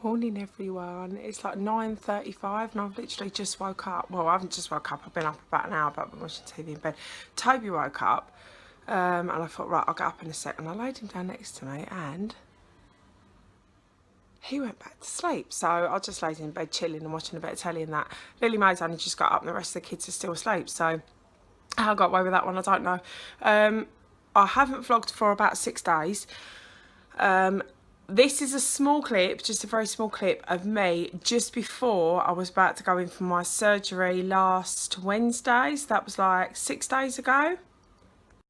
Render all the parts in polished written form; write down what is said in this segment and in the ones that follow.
Morning everyone, it's like 9:35 and I've literally just woke up. Well, I haven't just woke up, I've been up about an hour, but I've been watching TV in bed. Toby woke up and I thought, right, I'll get up in a second. I laid him down next to me and he went back to sleep. So I just laid in bed chilling and watching a bit of telly and that. Lily Mae's only just got up and the rest of the kids are still asleep. So how I got away with that one, I don't know. I haven't vlogged for about 6 days. This is a small clip, just a very small clip of me just before I was about to go in for my surgery last Wednesday. So that was like 6 days ago.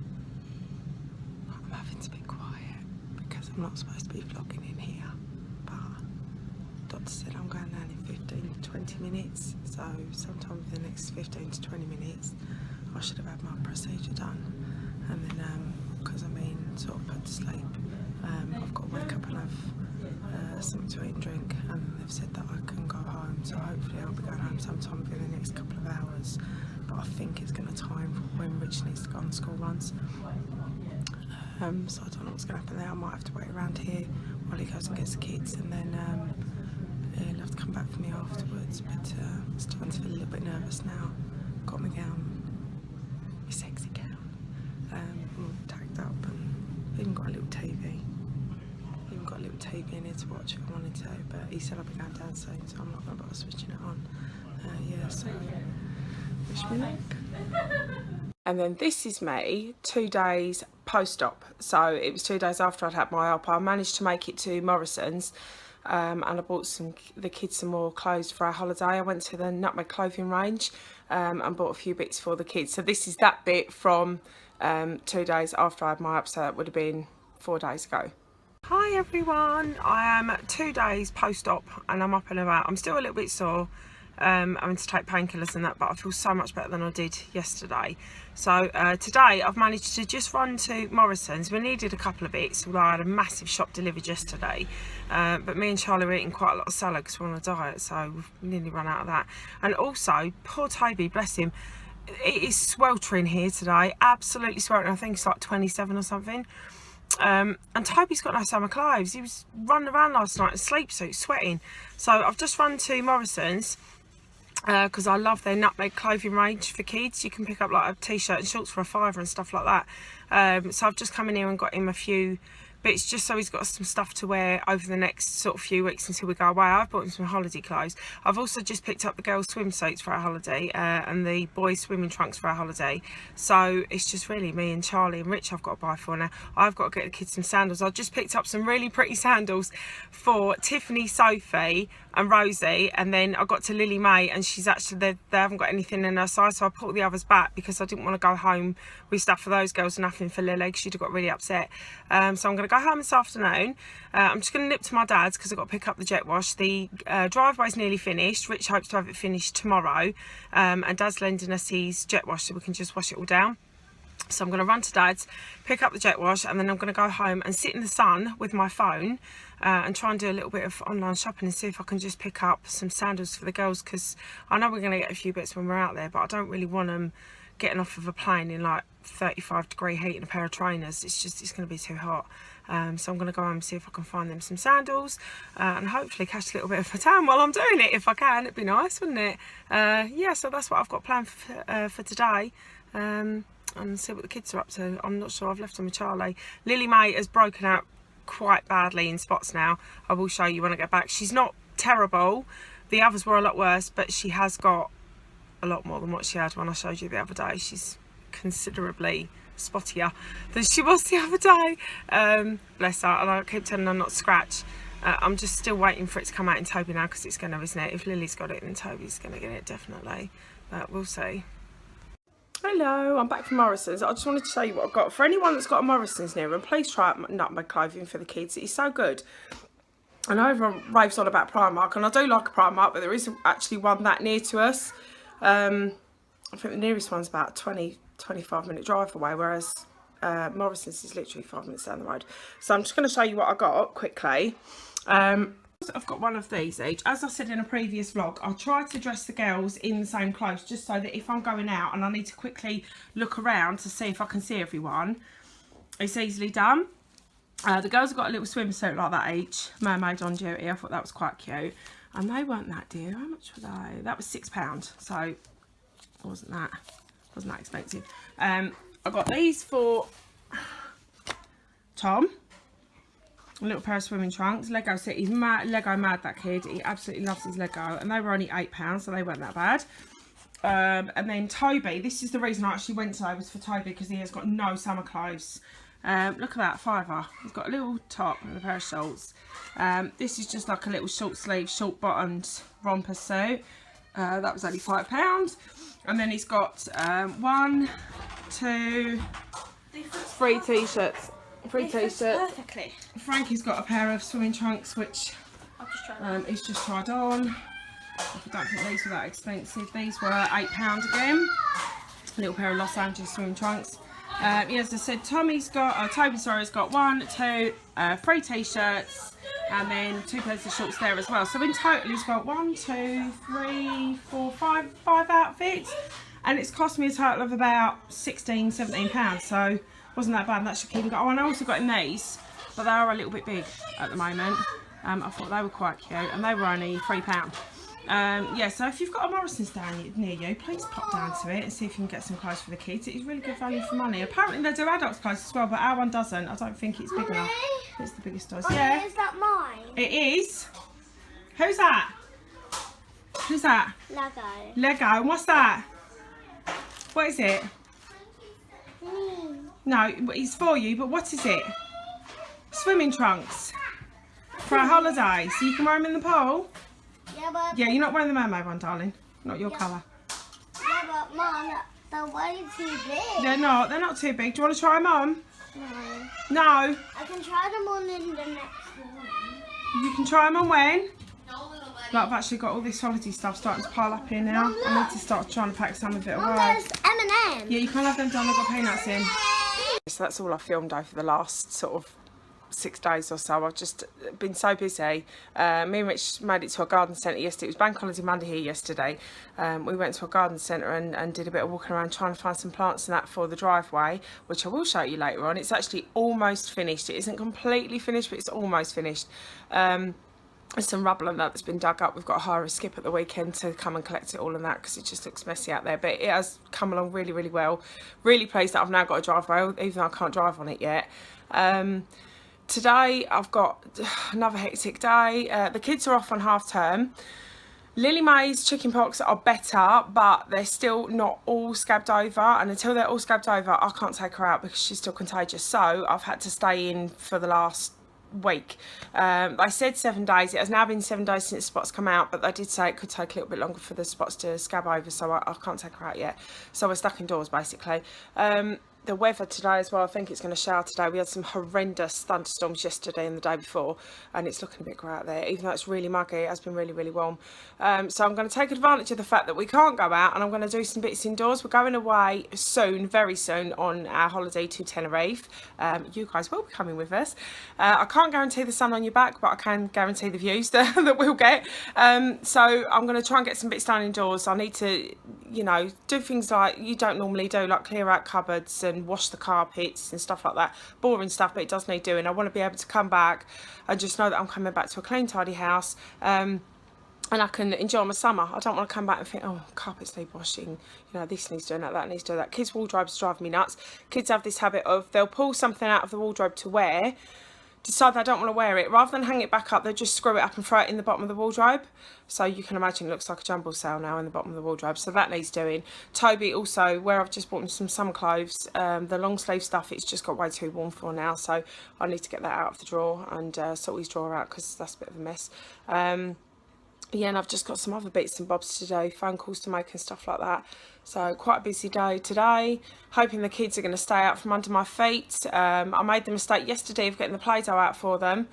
I'm having to be quiet because I'm not supposed to be vlogging in here. But the doctor said I'm going down in 15 to 20 minutes. So sometime within the next 15 to 20 minutes, I should have had my procedure done. And then, because I'm being sort of put to sleep, I've got to wake up and have something to eat and drink, and they've said that I can go home, so hopefully I'll be going home sometime within the next couple of hours, but I think it's going to time when Rich needs to go on school runs, so I don't know what's going to happen there. I might have to wait around here while he goes and gets the kids, and then he'll have to come back for me afterwards, but I'm starting to feel a little bit nervous now. Got my gown, my sexy gown, all tagged up, and even got a little TV. Got a little TV in here to watch if I wanted to, but he said I'll be going down soon, so I'm not going to bother switching it on. Yeah, so wish me luck. And then this is me 2 days post-op. So it was 2 days after I'd had my op. I managed to make it to Morrisons, and I bought the kids some more clothes for our holiday. I went to the Nutmeg clothing range and bought a few bits for the kids. So this is that bit from 2 days after I had my op, so that would have been 4 days ago. Hi everyone, I am 2 days post-op and I'm up and about. I'm still a little bit sore, having to take painkillers and that, but I feel so much better than I did yesterday. So today I've managed to just run to Morrisons. We needed a couple of bits, although I had a massive shop delivered yesterday, but me and Charlie were eating quite a lot of salad because we're on a diet, so we've nearly run out of that. And also, poor Toby, bless him, it is sweltering here today, absolutely sweltering. I think it's like 27 or something. And Toby's got no summer clothes. He was running around last night in a sleep suit, sweating. So I've just run to Morrisons because I love their Nutmeg clothing range for kids. You can pick up like a t-shirt and shorts for a £5 and stuff like that. So I've just come in here and got him a few bits just so he's got some stuff to wear over the next sort of few weeks until we go away. I've bought him some holiday clothes. I've also just picked up the girls' swimsuits for our holiday and the boys' swimming trunks for our holiday. So it's just really me and Charlie and Rich I've got to buy for now. I've got to get the kids some sandals. I've just picked up some really pretty sandals for Tiffany, Sophie and Rosie, and then I got to Lily Mae and she's actually, they haven't got anything in her size, so I put the others back because I didn't want to go home with stuff for those girls and nothing for Lily because she'd have got really upset. So I'm going to go home this afternoon. I'm just going to nip to my dad's because I've got to pick up the jet wash. The driveway's nearly finished. Rich hopes to have it finished tomorrow, and Dad's lending us his jet wash so we can just wash it all down. So I'm going to run to Dad's, pick up the jet wash, and then I'm going to go home and sit in the sun with my phone and try and do a little bit of online shopping and see if I can just pick up some sandals for the girls, because I know we're going to get a few bits when we're out there, but I don't really want them getting off of a plane in like 35-degree heat in a pair of trainers. It's going to be too hot. So I'm going to go home and see if I can find them some sandals and hopefully catch a little bit of a tan while I'm doing it. If I can, it'd be nice, wouldn't it? Yeah, so that's what I've got planned for today. And see what the kids are up to. I'm not sure. I've left them with Charlie. Lily Mae has broken out quite badly in spots now. I will show you when I get back. She's not terrible. The others were a lot worse, but she has got a lot more than what she had when I showed you the other day. She's considerably spottier than she was the other day. Bless her. And I keep telling her not to scratch. I'm just still waiting for it to come out in Toby now because it's going to, isn't it? If Lily's got it, then Toby's going to get it definitely. But we'll see. Hello, I'm back from Morrisons. I just wanted to show you what I've got. For anyone that's got a Morrisons near them, please try out Nutmeg clothing for the kids. It's so good. I know everyone raves on about Primark, and I do like a Primark, but there isn't actually one that near to us. I think the nearest one's about 20-25 minute drive away, whereas Morrisons is literally 5 minutes down the road. So I'm just going to show you what I got quickly. I've got one of these each. As I said in a previous vlog, I try to dress the girls in the same clothes just so that if I'm going out and I need to quickly look around to see if I can see everyone, it's easily done. The girls have got a little swimsuit like that each, mermaid on duty. I thought that was quite cute. And they weren't that dear. How much were they? That was £6, so it wasn't that expensive. I got these for Tom. A little pair of swimming trunks. Lego set. He's mad, Lego mad, that kid. He absolutely loves his Lego. And they were only £8, so they weren't that bad. And then Toby, this is the reason I actually went today, was for Toby, because he has got no summer clothes. Look at that, £5. He's got a little top and a pair of shorts. This is just like a little short sleeve, short bottomed romper suit. That was only £5. And then he's got 1, 2, 3 t-shirts. 3 t-shirts. Perfectly. Frankie's got a pair of swimming trunks, which he's just tried on. I don't think these were that expensive. These were £8 again. A little pair of Los Angeles swimming trunks. Yeah, as I said, Toby's got 1, 2, 3 t-shirts, and then 2 pairs of shorts there as well. So in total, he's got 1, 2, 3, 4, 5 outfits, and it's cost me a total of about £16, £17. So wasn't that bad. That should keep him going. Oh, and I also got him these, but they are a little bit big at the moment. I thought they were quite cute, and they were only £3. Yeah, so if you've got a Morrisons down near you, please pop down to it and see if you can get some clothes for the kids. It is really good value for money. Apparently they do adults clothes as well, but our one doesn't. I don't think it's big enough. It's the biggest size. Yeah. Is that mine? It is. Who's that? Who's that? Lego. Lego. And what's that? What is it? No, it's for you, but what is it? Swimming trunks. For a holiday, so you can wear them in the pool? Yeah, but... Yeah, you're not wearing the mermaid one, darling. Not your colour. Yeah, but Mum, they're way too big. They're not too big. Do you want to try them on? No. No. I can try them on in the next one. You can try them on when? Like, I've actually got all this holiday stuff starting to pile up here now. Mum, I need to start trying to pack some of it Mum, away. there's M&M. Yeah, you can't have them done. I've got peanuts in. So that's all I filmed over the last sort of 6 days or so. I've just been so busy. Me and Rich made it to a garden centre yesterday. It was Bank Holiday Monday here yesterday. We went to a garden centre and did a bit of walking around trying to find some plants and that for the driveway, which I will show you later on. It's actually almost finished. It isn't completely finished, but it's almost finished. There's some rubble and that's been dug up. We've got to hire a skip at the weekend to come and collect it all and that, because it just looks messy out there. But it has come along really, really well. Really pleased that I've now got a driveway, even though I can't drive on it yet. Today I've got another hectic day. The kids are off on half term. Lily May's chickenpox are better, but they're still not all scabbed over, and until they're all scabbed over I can't take her out because she's still contagious. So I've had to stay in for the last week. I said 7 days. It has now been 7 days since spots come out, but they did say it could take a little bit longer for the spots to scab over, so I can't take her out yet. So we're stuck indoors basically. The weather today as well, I think it's going to shower today. We had some horrendous thunderstorms yesterday and the day before, and it's looking a bit grey out there. Even though it's really muggy, it has been really, really warm. So I'm going to take advantage of the fact that we can't go out, and I'm going to do some bits indoors. We're going away soon, very soon, on our holiday to Tenerife. You guys will be coming with us. I can't guarantee the sun on your back, but I can guarantee the views that we'll get. So I'm going to try and get some bits done indoors. I need to, you know, do things like you don't normally do, like clear out cupboards and wash the carpets and stuff like that. Boring stuff, but it does need doing. I want to be able to come back and just know that I'm coming back to a clean, tidy house, and I can enjoy my summer. I don't want to come back and think, oh, carpets need washing, you know, this needs doing, that needs doing that. Kids' wardrobes drive me nuts. Kids have this habit of they'll pull something out of the wardrobe to wear, decide they don't want to wear it, rather than hang it back up, they'll just screw it up and throw it in the bottom of the wardrobe. So you can imagine it looks like a jumble sale now in the bottom of the wardrobe, so that needs doing. Toby also, where I've just bought him some summer clothes, the long sleeve stuff, it's just got way too warm for now, so I need to get that out of the drawer and sort his drawer out, because that's a bit of a mess. Yeah, and I've just got some other bits and bobs to do, phone calls to make and stuff like that. So quite a busy day today. Hoping the kids are going to stay out from under my feet. I made the mistake yesterday of getting the Play-Doh out for them.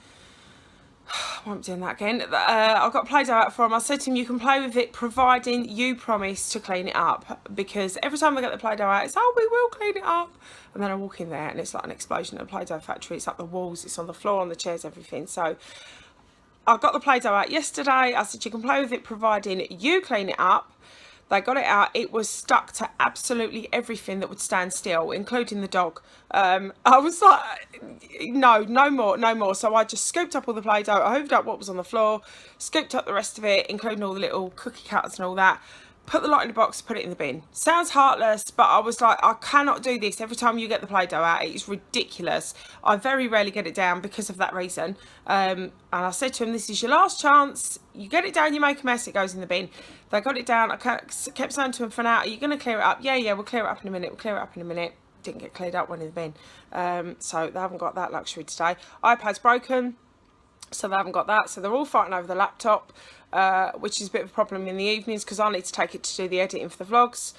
I won't be doing that again. I got Play-Doh out for them. I said to him, you can play with it providing you promise to clean it up. Because every time I get the Play-Doh out, it's, oh, we will clean it up. And then I walk in there and it's like an explosion at the Play-Doh factory. It's up the walls, it's on the floor, on the chairs, everything. So I got the Play-Doh out yesterday. I said, you can play with it providing you clean it up. They got it out. It was stuck to absolutely everything that would stand still, including the dog. I was like, no more. So I just scooped up all the Play-Doh, I hooved up what was on the floor, scooped up the rest of it, including all the little cookie cutters and all that, put the lot in the box, put it in the bin. Sounds heartless, but I was like, I cannot do this every time you get the Play-Doh out. It's ridiculous. I very rarely get it down because of that reason. And I said to him, this is your last chance. You get it down, you make a mess, it goes in the bin. They got it down. I kept saying to him for now, are you going to clear it up? Yeah, we'll clear it up in a minute. Didn't get cleared up, went in the bin. So they haven't got that luxury today. iPad's broken, so they haven't got that. So they're all fighting over the laptop, which is a bit of a problem in the evenings because I need to take it to do the editing for the vlogs.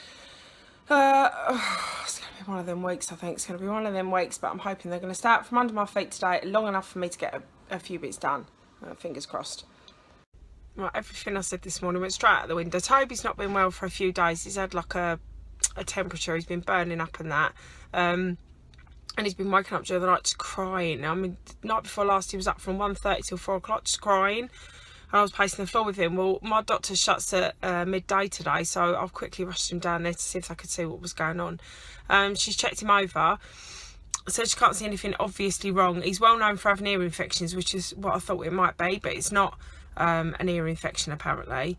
It's going to be one of them weeks, I think. It's going to be one of them weeks, but I'm hoping they're going to start from under my feet today long enough for me to get a few bits done. Fingers crossed. Right, everything I said this morning went straight out the window. Toby's not been well for a few days. He's had like a temperature. He's been burning up and that. And he's been waking up during the night just crying. I mean, the night before last he was up from 1:30 till 4 o'clock just crying. And I was pacing the floor with him. Well, my doctor shuts at midday today, so I've quickly rushed him down there to see if I could see what was going on. She's checked him over. So she can't see anything obviously wrong. He's well known for having ear infections, which is what I thought it might be, but it's not an ear infection apparently.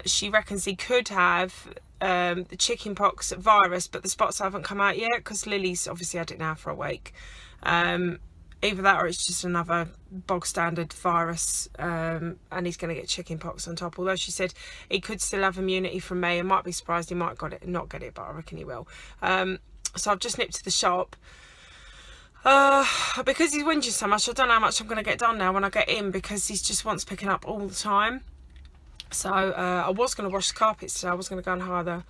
She reckons he could have the chickenpox virus, but the spots haven't come out yet because Lily's obviously had it now for a week. Either that or it's just another bog standard virus, and he's going to get chickenpox on top. Although she said he could still have immunity from me. I might be surprised he might not get it, but I reckon he will. So I've just nipped to the shop. Because he's whinging so much, I don't know how much I'm going to get done now when I get in because he just wants picking up all the time. So I was going to wash the carpets today. I was going to go and hire the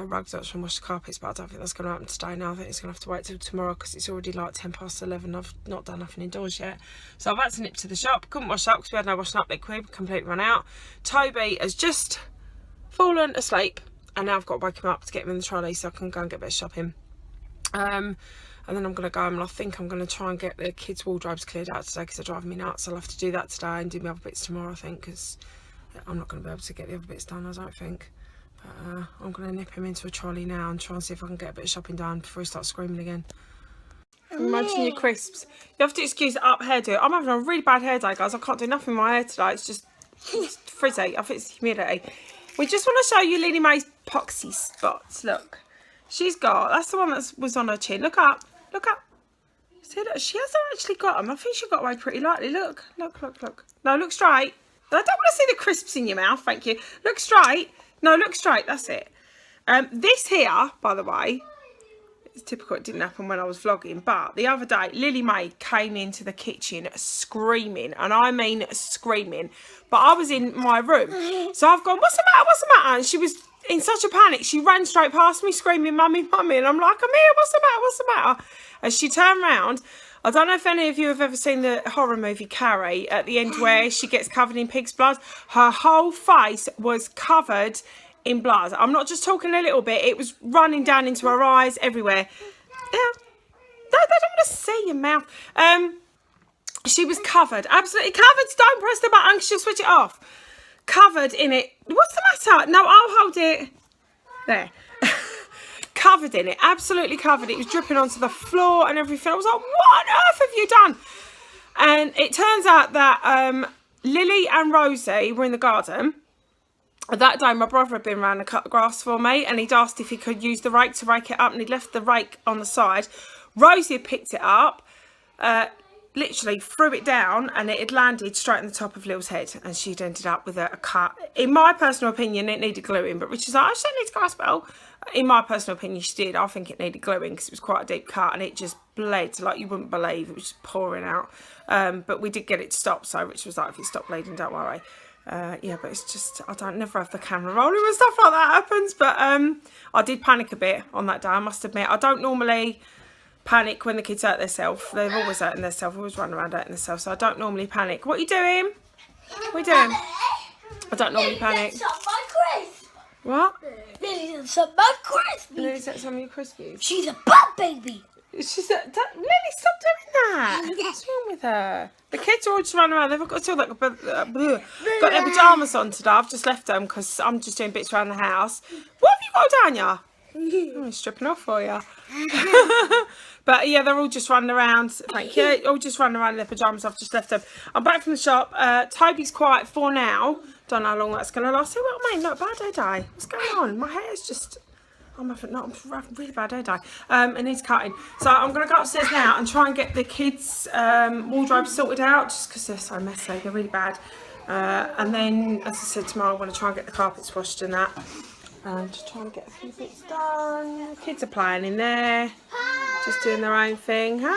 rugs out and wash the carpets, but I don't think that's going to happen today now. I think it's going to have to wait till tomorrow because it's already like 11:10. I've not done nothing indoors yet. So I've had to nip to the shop. Couldn't wash up because we had no washing up liquid. Completely run out. Toby has just fallen asleep and now I've got to wake him up to get him in the trolley so I can go and get a bit of shopping. And then I'm going to go and I think I'm going to try and get the kids' wardrobes cleared out today because they're driving me nuts. I'll have to do that today and do my other bits tomorrow, I think, because I'm not going to be able to get the other bits done, I don't think. But I'm going to nip him into a trolley now and try and see if I can get a bit of shopping done before he starts screaming again. Imagine your crisps. You have to excuse the up hairdo. I'm having a really bad hair day, guys. I can't do nothing with my hair today. It's just frizzy. I think it's humidity. We just want to show you Lily Mae's poxy spots. Look. She's got, that's the one that was on her chin. Look up. Look up. See, look, she hasn't actually got them. I think she got away pretty lightly. Look. No, look straight. I don't want to see the crisps in your mouth, thank you. Look straight. No, look straight. That's it. This here, by the way, it's typical. It didn't happen when I was vlogging, but the other day, Lily Mae came into the kitchen screaming, and I mean screaming. But I was in my room, so I've gone, what's the matter? What's the matter? And she was in such a panic. She ran straight past me screaming, mummy, mummy. And I'm like, I'm here. What's the matter? What's the matter? And she turned round. I don't know if any of you have ever seen the horror movie Carrie at the end where she gets covered in pig's blood. Her whole face was covered in blood. I'm not just talking a little bit. It was running down into her eyes, everywhere. Yeah. They don't want to see your mouth. She was covered. Absolutely covered. Don't press the button because she'll switch it off. Covered in it. What's the matter? No, I'll hold it. There. Covered in it. Absolutely covered. It was dripping onto the floor and everything. I was like, what on earth have you done? And it turns out that Lily and Rosie were in the garden. That day, my brother had been round to cut the grass for me, and he'd asked if he could use the rake to rake it up, and he'd left the rake on the side. Rosie had picked it up, literally threw it down, and it had landed straight on the top of Lil's head, and she'd ended up with a cut. In my personal opinion, it needed gluing, but Richard's like, I just need to go to hospital. In my personal opinion, she did. I think it needed gluing because it was quite a deep cut, and it just bled like you wouldn't believe. It was just pouring out. But we did get it to stop, so Richard was like, if it stopped bleeding, don't worry. Yeah, but it's just, I don't never have the camera rolling when stuff like that happens. But I did panic a bit on that day, I must admit. I don't normally panic when the kids hurt themselves. They've always hurting themselves, always running around hurting themselves. So I don't normally panic. What are you doing? What are you doing? I don't normally panic. What? Lily's ate some of my crisps. Lily's ate some of your crispies. She's a bad baby. She said, Lily, stop doing that. What's wrong with her? The kids are all just running around. They've got got their pyjamas on today. I've just left them because I'm just doing bits around the house. What have you got down you? I'm stripping off for you. But yeah, they're all just running around. Thank you. All just running around in their pyjamas. I've just left them. I'm back from the shop. Toby's quiet for now. Don't know how long that's going to last. See what I mean? Look, bad hair day. What's going on? My hair's just... I'm having really bad hair day. It needs cutting. So I'm going to go upstairs now and try and get the kids' wardrobe sorted out, just because they're so messy. They're really bad. And then, as I said, tomorrow I'm going to try and get the carpets washed and that. And just trying to get a few bits done. The kids are playing in there, just doing their own thing. Hi.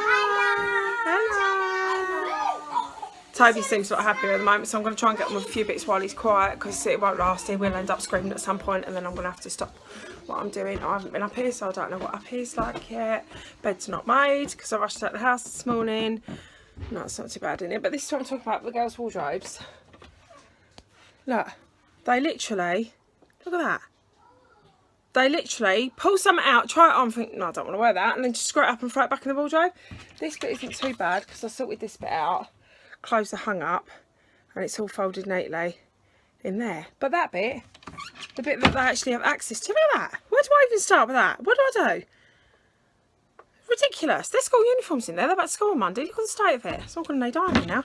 Hello. Toby seems a lot happier at the moment, so I'm going to try and get him a few bits while he's quiet, because it won't last. He will end up screaming at some point, and then I'm going to have to stop what I'm doing. I haven't been up here, so I don't know what up here's like yet. Bed's not made because I rushed out the house this morning. No, it's not too bad in it, but this is what I'm talking about, the girls' wardrobes. Look, they literally, look at that. They literally pull something out, try it on, think, no, I don't want to wear that, and then just screw it up and throw it back in the wardrobe. This bit isn't too bad because I sorted this bit out, clothes are hung up, and it's all folded neatly in there. But that bit, the bit that they actually have access to, look at that. Where do I even start with that? What do I do? Ridiculous. There's school uniforms in there. They're about to school on Monday. Look at the state of it. It's all going to need ironing now.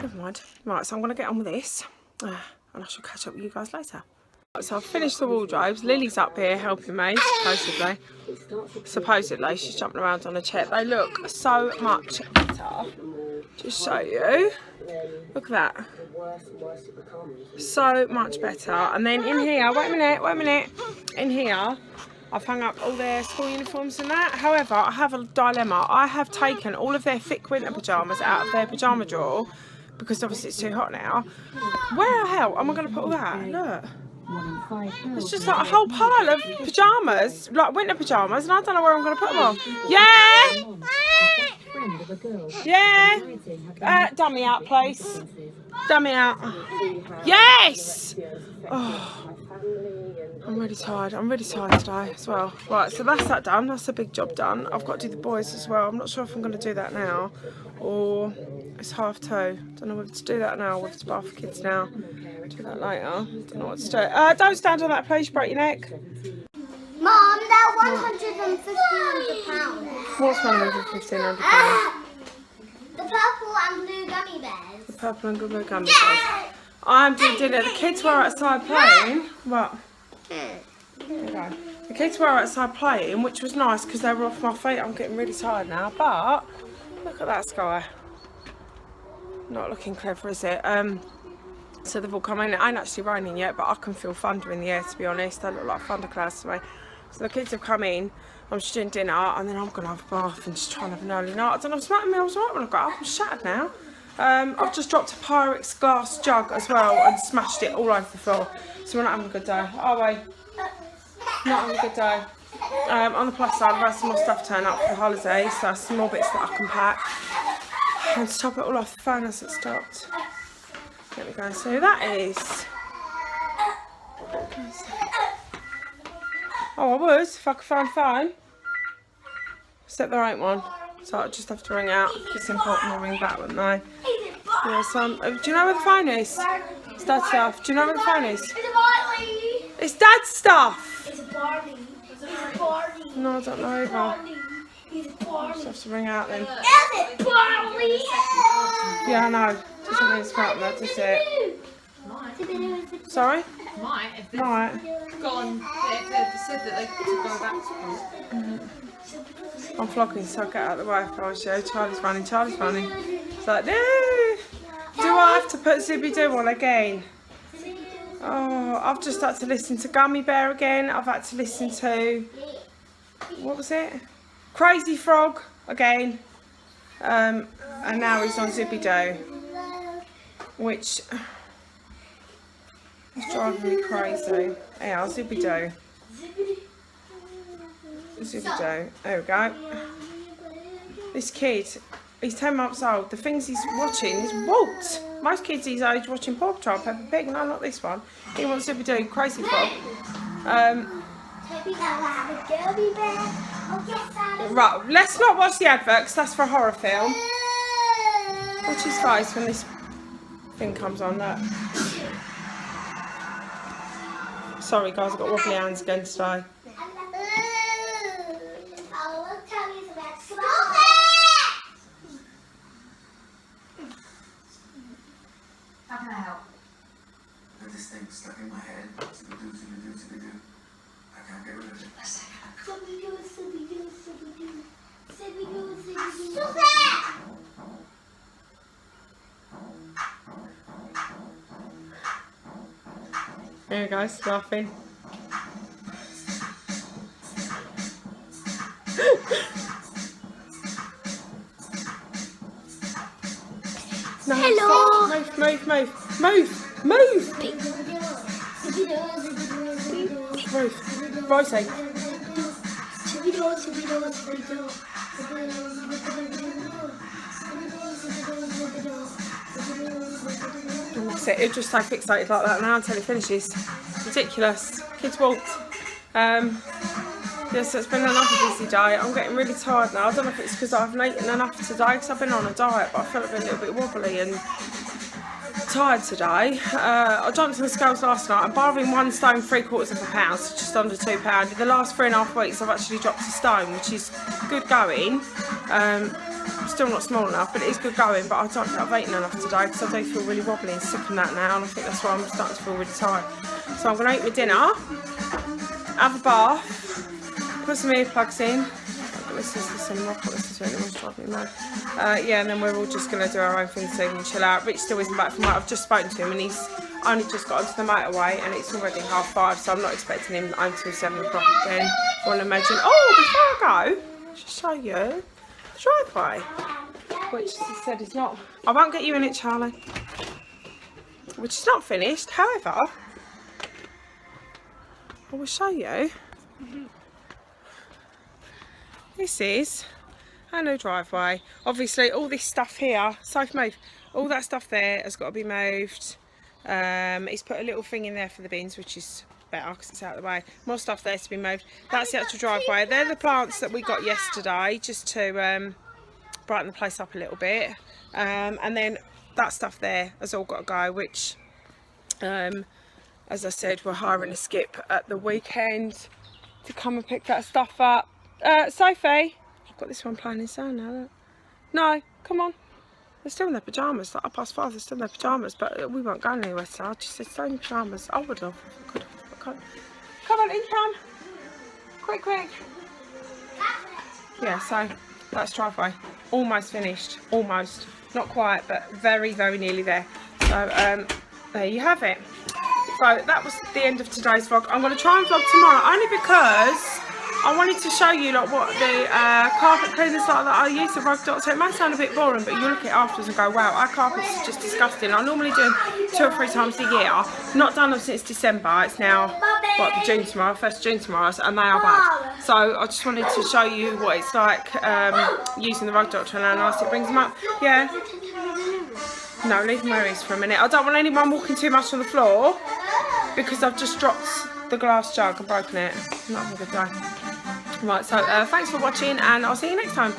Never mind. Right, so I'm going to get on with this, and I shall catch up with you guys later. So I've finished the wardrobes. Lily's up here helping me, supposedly. Supposedly, she's jumping around on a chair. They look so much better. Just show you. Look at that. So much better. And then in here, wait a minute. In here, I've hung up all their school uniforms and that. However, I have a dilemma. I have taken all of their thick winter pyjamas out of their pyjama drawer, because obviously it's too hot now. Where the hell am I going to put all that? Look. It's just like a whole pile of pyjamas, like winter pyjamas, and I don't know where I'm going to put them all. Yeah? Yeah? Dummy out, please. Dummy out. Yes! Oh, I'm really tired. I'm really tired today as well. Right, so that's that done. That's a big job done. I've got to do the boys as well. I'm not sure if I'm going to do that now, or it's 2:30. Don't know whether to do that now or whether to bath the kids now. Do that later. Don't know what to do. Don't stand on that, please. You break your neck. Mom, they're £1,500. What's £1,500? The purple and blue gummy bears. The purple and blue gummy bears. I'm doing dinner. The kids were outside playing. What? There you go. The kids were outside playing, which was nice because they were off my feet. I'm getting really tired now. But look at that sky. Not looking clever, is it? So they've all come in. It ain't actually raining yet, but I can feel thunder in the air, to be honest. They look like thunder clouds to me. So the kids have come in. I'm just doing dinner, and then I'm going to have a bath and just try and have an early night. I don't know what's the matter with me. I was alright when I got up. I'm shattered now. I've just dropped a Pyrex glass jug as well and smashed it all over the floor. So we're not having a good day, are we? Not having a good day. On the plus side, I've had some more stuff turn up for the holiday, so some more bits that I can pack. And to top it all off, the phone hasn't stopped. There we go. So that is... Oh, I would if I could find a phone. Except there ain't one. So I just have to ring out. If it's important, I'll ring back, wouldn't I? Yeah, so do you know where the phone is? It's Dad's stuff. Do you know where the phone is? It's a Barbie. It's Dad's stuff. It's a Barbie. It's a Barbie. No, I don't know either. It's a Barbie. Just have to ring out then. It's a Barbie. Yeah, I know. Doesn't mean it's about that, does it? Sorry? Might, if they've Right. gone, if they've said that they could go back to school. I'm vlogging, so I'll get out of the way if I was you. Charlie's running. It's like, no! Do I have to put Zippy-Doo on again? Oh, I've just had to listen to Gummy Bear again. I've had to listen to, what was it? Crazy Frog again. And now he's on Zippy-Doo, which is driving me crazy. Yeah, Zippy-Doo. Zippy-Doo. There we go. This kid, he's 10 months old. The things he's watching is Walt. Most kids his age watching Paw Patrol, Peppa Pig. No, not this one. He wants Zippy-Doo, Crazy Frog. Right, let's not watch the advert because that's for a horror film. Watch his face when this thing comes on. Look. Sorry guys, I've got wobbly hands again today. How can I help? There's this thing stuck in my head. Scooby-Doo. I can't get rid of it. There you go, laughing. No, Hello. stop. Move. Rosie. And that's it. It'll just stay fixated like that now until it finishes. Ridiculous. Kids walked. Yes, it's been another busy day. I'm getting really tired now. I don't know if it's because I haven't eaten enough today because I've been on a diet, but I feel like a little bit wobbly and tired today. I jumped on the scales last night. I'm barring 1 stone 3/4 of a pound, so just under £2. In the last 3.5 weeks, I've actually dropped a stone, which is good going. Still not small enough, but it is good going. But I don't think I've eaten enough today because I do feel really wobbly and sick and that now, and I think that's why I'm starting to feel really tired. So I'm going to eat my dinner, have a bath, put some earplugs in. Listen to this anymore. I can't listen to it anymore. It's driving me mad. Yeah, and then we're all just going to do our own thing so we can chill out. Rich still isn't back from work. I've just spoken to him and he's only just got onto the motorway and it's already 5:30, so I'm not expecting him until 7 o'clock again. I want to imagine. Oh, before I go, I'll just show you the driveway, which he said is not. I won't get you in it, Charlie. Which is not finished. However, I will show you. This is a new driveway. Obviously all this stuff here, Sophie move, all that stuff there has got to be moved. He's put a little thing in there for the bins, which is better because it's out of the way. More stuff there to be moved. That's the actual driveway. They're the plants that we got yesterday just to brighten the place up a little bit. And then that stuff there has all got to go, which as I said, we're hiring a skip at the weekend to come and pick that stuff up. Sophie, I've got this one playing in sound now. Look. No, come on. They're still in their pyjamas. Like 5:30, they're still in their pyjamas, but we won't go anywhere. So I just said, stay in your pyjamas. I would have. I could have. I can't. Come on, in, come. Quick. Yeah, so that's driveway. Almost finished. Almost. Not quite, but very, very nearly there. So there you have it. So that was the end of today's vlog. I'm going to try and vlog tomorrow, only because I wanted to show you like what the carpet cleaners like that I use, the rug doctor. It might sound a bit boring, but you look at it afterwards and go, wow, our carpets are just disgusting. I normally do them 2 or 3 times a year. Not done them since December. It's now, what, June tomorrow, 1st June tomorrow, and they are bad. So I just wanted to show you what it's like using the rug doctor and how nice it brings them up. Yeah. No, leave them where it is for a minute. I don't want anyone walking too much on the floor because I've just dropped the glass jug and broken it. Not having a good day. Right, so thanks for watching and I'll see you next time.